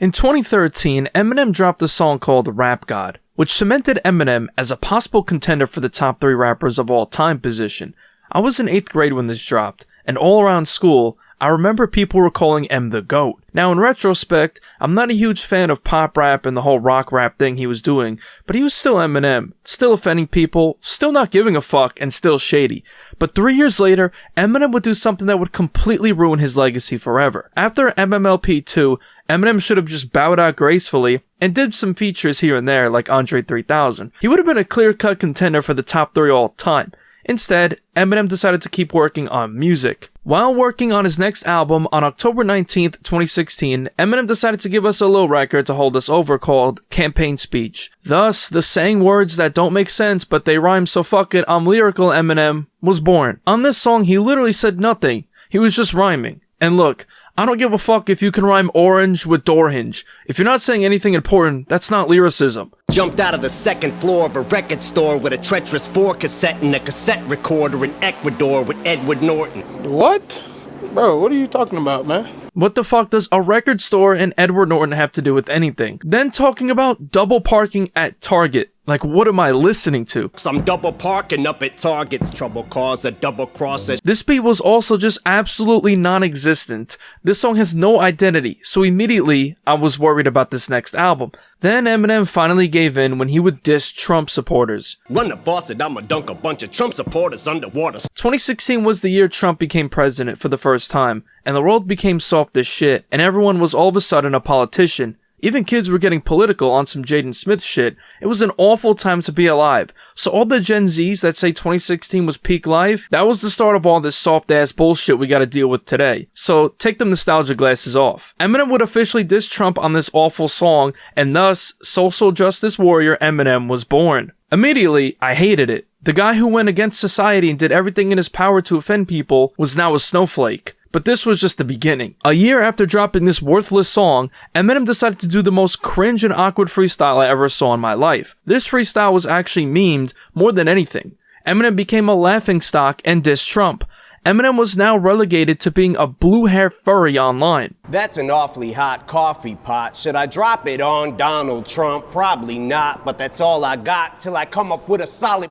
In 2013, Eminem dropped a song called Rap God, which cemented Eminem as a possible contender for the top 3 rappers of all time position. I was in 8th grade when this dropped, and all around school, I remember people were calling M the GOAT. Now in retrospect, I'm not a huge fan of pop rap and the whole rock rap thing he was doing, but he was still Eminem, still offending people, still not giving a fuck, and still shady. But 3 years later, Eminem would do something that would completely ruin his legacy forever. After MMLP 2, Eminem should have just bowed out gracefully and did some features here and there like Andre 3000. He would have been a clear-cut contender for the top 3 all time. Instead, Eminem decided to keep working on music. While working on his next album on October 19th, 2016, Eminem decided to give us a little record to hold us over called Campaign Speech. Thus, the saying words that don't make sense but they rhyme so fuck it, I'm lyrical Eminem was born. On this song, he literally said nothing. He was just rhyming. And look, I don't give a fuck if you can rhyme orange with door hinge. If you're not saying anything important, that's not lyricism. Jumped out of the 2nd floor of a record store with a treacherous 4 cassette and a cassette recorder in Ecuador with Edward Norton. What? Bro, what are you talking about, man? What the fuck does a record store and Edward Norton have to do with anything? Then talking about double parking at Target. Like, what am I listening to? I'm double parking up at Target's, trouble cause a double crosses. This beat was also just absolutely non-existent. This song has no identity, so immediately I was worried about this next album. Then Eminem finally gave in when he would diss Trump supporters. Run the faucet, I'ma dunk a bunch of Trump supporters underwater. 2016 was the year Trump became president for the first time, and the world became soft as shit, and everyone was all of a sudden a politician. Even kids were getting political on some Jaden Smith shit. It was an awful time to be alive. So all the Gen Zs that say 2016 was peak life, that was the start of all this soft-ass bullshit we gotta deal with today. So take the nostalgia glasses off. Eminem would officially diss Trump on this awful song, and thus, social justice warrior Eminem was born. Immediately, I hated it. The guy who went against society and did everything in his power to offend people was now a snowflake. But this was just the beginning. A year after dropping this worthless song, Eminem decided to do the most cringe and awkward freestyle I ever saw in my life. This freestyle was actually memed more than anything. Eminem became a laughingstock and dissed Trump. Eminem was now relegated to being a blue-hair furry online. That's an awfully hot coffee pot. Should I drop it on Donald Trump? Probably not, but that's all I got till I come up with a solid.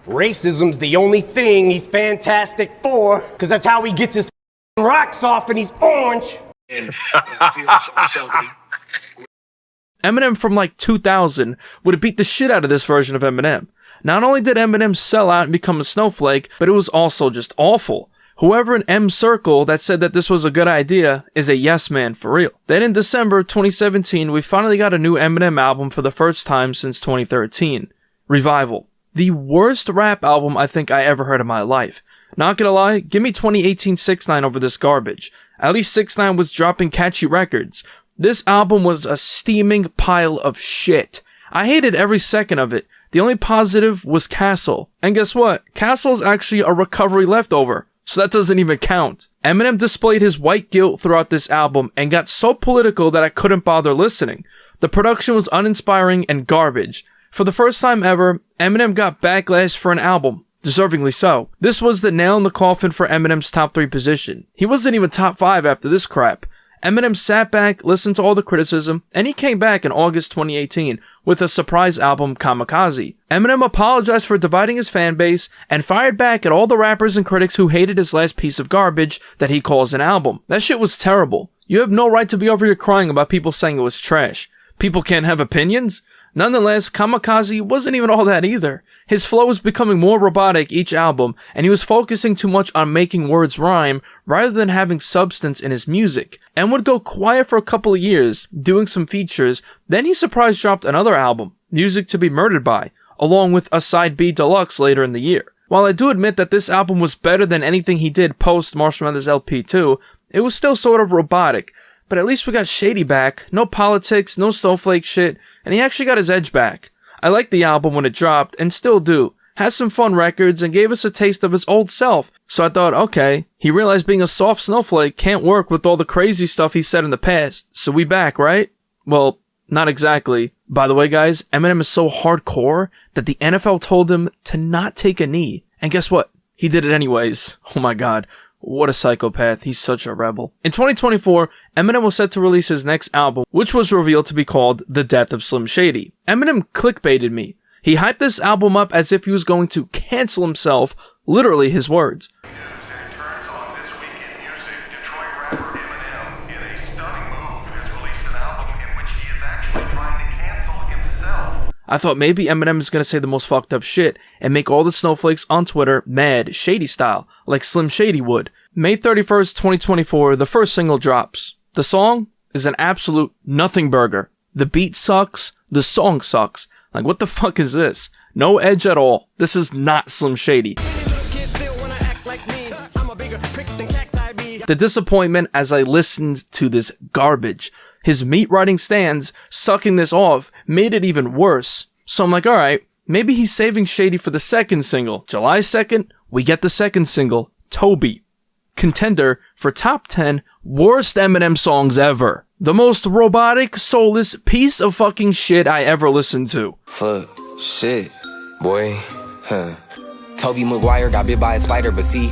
Racism's the only thing he's fantastic for, cause that's how he gets his rocks off and he's orange. Eminem from like 2000 would have beat the shit out of this version of Eminem. Not only did Eminem sell out and become a snowflake, but it was also just awful. Whoever in M's circle that said that this was a good idea is a yes man for real. Then in December 2017, we finally got a new Eminem album for the first time since 2013. Revival. The worst rap album I think I ever heard in my life. Not gonna lie, give me 2018 6ix9ine over this garbage. At least 6ix9ine was dropping catchy records. This album was a steaming pile of shit. I hated every second of it. The only positive was Castle. And guess what? Castle is actually a recovery leftover, so that doesn't even count. Eminem displayed his white guilt throughout this album and got so political that I couldn't bother listening. The production was uninspiring and garbage. For the first time ever, Eminem got backlash for an album. Deservingly so. This was the nail in the coffin for Eminem's top 3 position. He wasn't even top 5 after this crap. Eminem sat back, listened to all the criticism, and he came back in August 2018 with a surprise album, Kamikaze. Eminem apologized for dividing his fanbase and fired back at all the rappers and critics who hated his last piece of garbage that he calls an album. That shit was terrible. You have no right to be over here crying about people saying it was trash. People can't have opinions? Nonetheless, Kamikaze wasn't even all that either. His flow was becoming more robotic each album, and he was focusing too much on making words rhyme rather than having substance in his music, and would go quiet for a couple of years, doing some features. Then he surprise dropped another album, Music to Be Murdered By, along with a Side B Deluxe later in the year. While I do admit that this album was better than anything he did post Marshall Mathers LP 2, it was still sort of robotic. But at least we got Shady back, no politics, no snowflake shit, and he actually got his edge back. I liked the album when it dropped, and still do. Has some fun records, and gave us a taste of his old self. So I thought, okay, he realized being a soft snowflake can't work with all the crazy stuff he said in the past, so we back, right? Well, not exactly. By the way, guys, Eminem is so hardcore that the NFL told him to not take a knee. And guess what? He did it anyways. Oh my god. What a psychopath. He's such a rebel. In 2024, Eminem was set to release his next album, which was revealed to be called The Death of Slim Shady. Eminem clickbaited me. He hyped this album up as if he was going to cancel himself, literally his words. I thought maybe Eminem is going to say the most fucked up shit and make all the snowflakes on Twitter mad, Shady style, like Slim Shady would. May 31st, 2024, the first single drops. The song is an absolute nothing burger. The beat sucks, the song sucks. Like, what the fuck is this? No edge at all. This is not Slim Shady. The disappointment as I listened to this garbage. His meat writing stands sucking this off made it even worse. So I'm like, alright, maybe he's saving Shady for the second single. July 2nd, we get the second single, Toby. Contender for top 10 worst Eminem songs ever. The most robotic, soulless piece of fucking shit I ever listened to. Fuck, shit, boy, huh. Toby Maguire got bit by a spider, but see.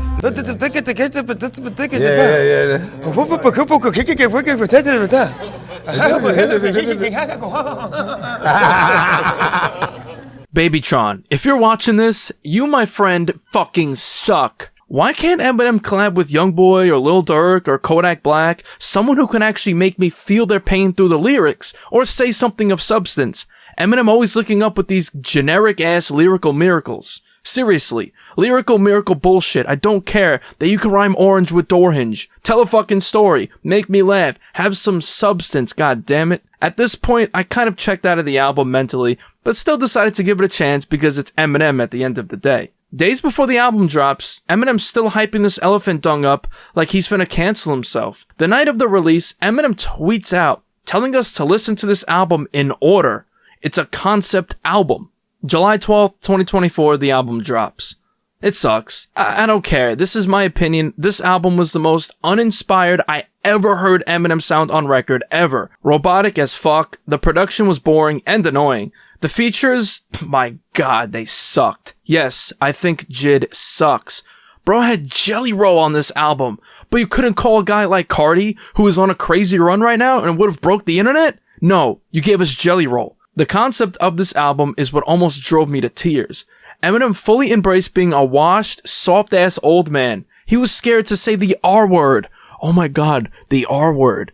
Babytron, if you're watching this, you, my friend, fucking suck. Why can't Eminem collab with Youngboy or Lil Durk or Kodak Black, someone who can actually make me feel their pain through the lyrics, or say something of substance? Eminem always looking up with these generic-ass lyrical miracles. Seriously, lyrical miracle bullshit. I don't care that you can rhyme orange with door hinge. Tell a fucking story. Make me laugh. Have some substance, god damn it. At this point, I kind of checked out of the album mentally, but still decided to give it a chance because it's Eminem at the end of the day. Days before the album drops, Eminem's still hyping this elephant dung up like he's finna cancel himself. The night of the release, Eminem tweets out, telling us to listen to this album in order. It's a concept album. July 12th, 2024, the album drops. It sucks. I don't care. This is my opinion. This album was the most uninspired I ever heard Eminem sound on record, ever. Robotic as fuck. The production was boring and annoying. The features, my god, they sucked. Yes, I think Jid sucks. Bro had Jelly Roll on this album, but you couldn't call a guy like Cardi, who is on a crazy run right now and would have broke the internet? No, you gave us Jelly Roll. The concept of this album is what almost drove me to tears. Eminem fully embraced being a washed, soft-ass old man. He was scared to say the R word. Oh my god, the R word.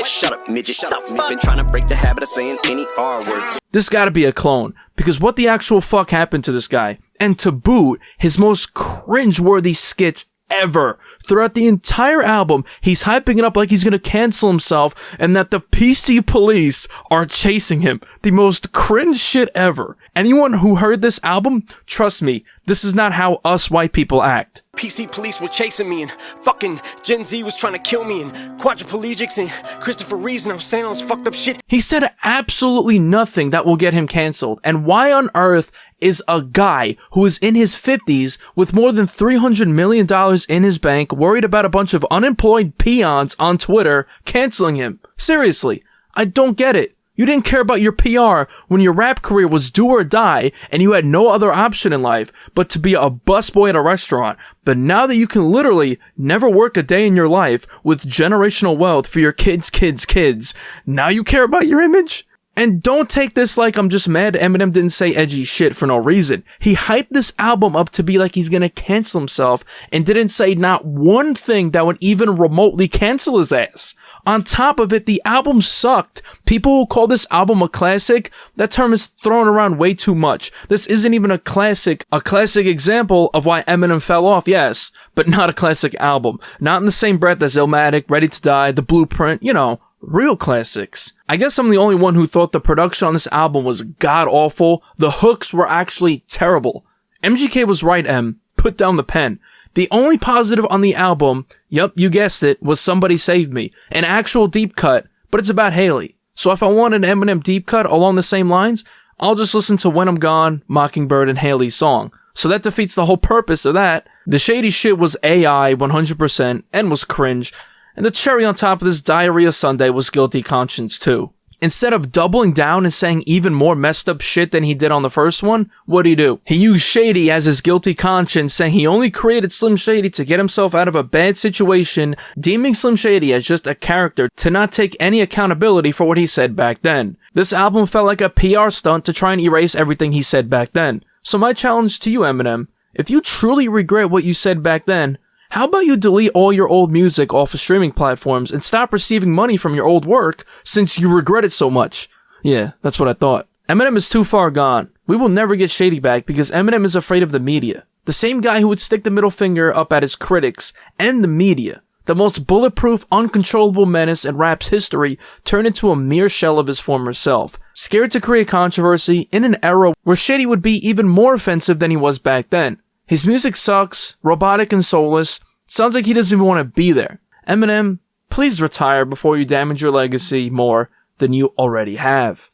Shut up, midget. Stop been trying to break the habit of saying any R words. This gotta be a clone, because what the actual fuck happened to this guy? And to boot, his most cringe-worthy skits ever. Throughout the entire album, he's hyping it up like he's gonna cancel himself and that the PC police are chasing him. The most cringe shit ever. Anyone who heard this album, trust me, this is not how us white people act. PC police were chasing me and fucking Gen Z was trying to kill me and quadriplegics and Christopher Reeves and I was saying all this fucked up shit. He said absolutely nothing that will get him canceled. And why on earth is a guy who is in his 50s with more than $300 million in his bank worried about a bunch of unemployed peons on Twitter canceling him? Seriously, I don't get it. You didn't care about your PR when your rap career was do or die and you had no other option in life but to be a busboy at a restaurant. But now that you can literally never work a day in your life with generational wealth for your kids, now you care about your image? And don't take this like I'm just mad Eminem didn't say edgy shit for no reason. He hyped this album up to be like he's gonna cancel himself and didn't say not one thing that would even remotely cancel his ass. On top of it, the album sucked. People who call this album a classic, that term is thrown around way too much. This isn't even a classic example of why Eminem fell off, yes, but not a classic album. Not in the same breath as Illmatic, Ready to Die, The Blueprint, you know, real classics. I guess I'm the only one who thought the production on this album was god-awful. The hooks were actually terrible. MGK was right, M. Put down the pen. The only positive on the album, yup, you guessed it, was Somebody Save Me. An actual deep cut, but it's about Haley. So if I want an Eminem deep cut along the same lines, I'll just listen to When I'm Gone, Mockingbird, and Haley's song. So that defeats the whole purpose of that. The Shady shit was AI 100% and was cringe. And the cherry on top of this diarrhea sundae was Guilty Conscience too. Instead of doubling down and saying even more messed up shit than he did on the first one, what do? He used Shady as his guilty conscience, saying he only created Slim Shady to get himself out of a bad situation, deeming Slim Shady as just a character to not take any accountability for what he said back then. This album felt like a PR stunt to try and erase everything he said back then. So my challenge to you, Eminem, if you truly regret what you said back then, how about you delete all your old music off of streaming platforms and stop receiving money from your old work since you regret it so much? Yeah, that's what I thought. Eminem is too far gone. We will never get Shady back because Eminem is afraid of the media. The same guy who would stick the middle finger up at his critics and the media. The most bulletproof, uncontrollable menace in rap's history turned into a mere shell of his former self. Scared to create controversy in an era where Shady would be even more offensive than he was back then. His music sucks, robotic and soulless. Sounds like he doesn't even want to be there. Eminem, please retire before you damage your legacy more than you already have.